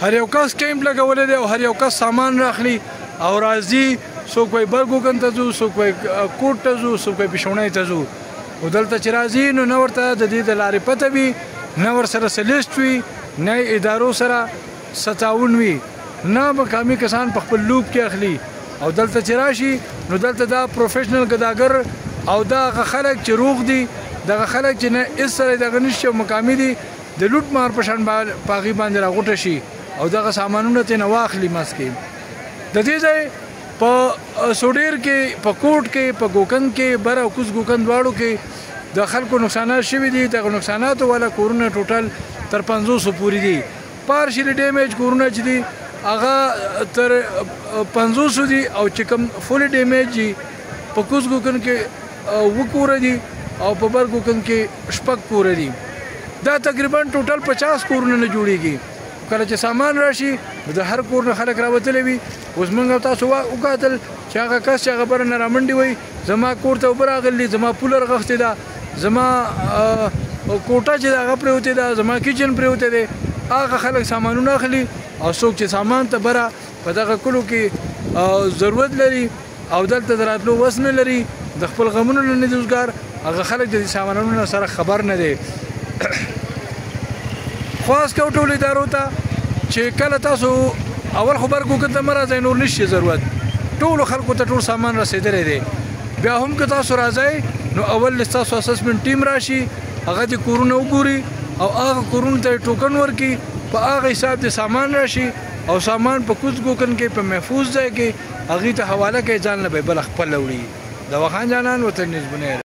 هر یو کس کیمپ لګولی دی او هر یو کس سامان راخلي او راځي. څوک وایي برګوګن ته ځو، څوک وایي کوټ ته ځو، څوک وایي پیشونی ته ځو. او دلته چې راځي نو نه ورته د دې د لارې پته وي، نه ورسره څه لیسټ وي، نه ادارو سره څه تعاون وي، نه مقامي کسان په خپل لوب کې اخلي. او دلته چې راشي نو دلته دا پروفیشنل ګداګر او دا هغه خلک چې روغ دي، دغه خلک چې نه هېڅ سره دغه نشي او مقامي دي، د لوټ مار په شان په هغې باندې راغوټه شي او دغه سامانونه ترېنه واخلي. مس کې د دې ځای په سوډیر کې، په کوټ کې، په ګوکند کې، بر او کوز ګوکند دواړو کې د خلکو نقصانات شوي دي. دغه نقصاناتو والا کورونه ټوټل تر 500 پورې دي. پارشلي ډیمیج کورونه چې دي هغه تر 500 دي او چې کوم فولي ډیمیج دي په کوز ګوکند کې 7 کوره دي او په بر ګوکند کې 6 کوره دي. دا تقریبا ټوټل 50 کورونه نه جوړیږي. کله چې سامان راشي د هر کور نه خلک راوتلی وي. اوس موږ تاسو وکتل چې هغه کس چې هغه بره نه رامنډي وي، زما کور ته اوبه راغلي، زما پوله رغښتې ده، زما کوټه چې ده هغه پرېوتې ده، زما کچن پرېوتی دی. هغه خلک سامانونه اخلي او څوک چې سامان ته بره په دغه کلو کې ضرورت لري او دلته د راتلو وس نه لري، د خپل غمونو نه نه دي وزګار، هغه خلک د دې سامانونو سره خبر نه دی. خواست کوو ټولو ادارو ته چې کله تاسو اول خو برګوګند ته مه راځئ، نور نشي ضرورت. ټولو خلکو ته ټول سامان رسېدلی دی. بیا هم که تاسو راځئ نو اول ستاسو اسسمنټ ټیم راشي، هغه دې کورونه وګوري او هغه کورونو ته یې ټوکن ورکړي، په هغه حساب دې سامان راشي او سامان په کوز ګوکند کې په محفوظ ځای کې هغې ته حواله کوي، ځان له به یې بله خپله وړي. د وخان جانان وطن نظمونه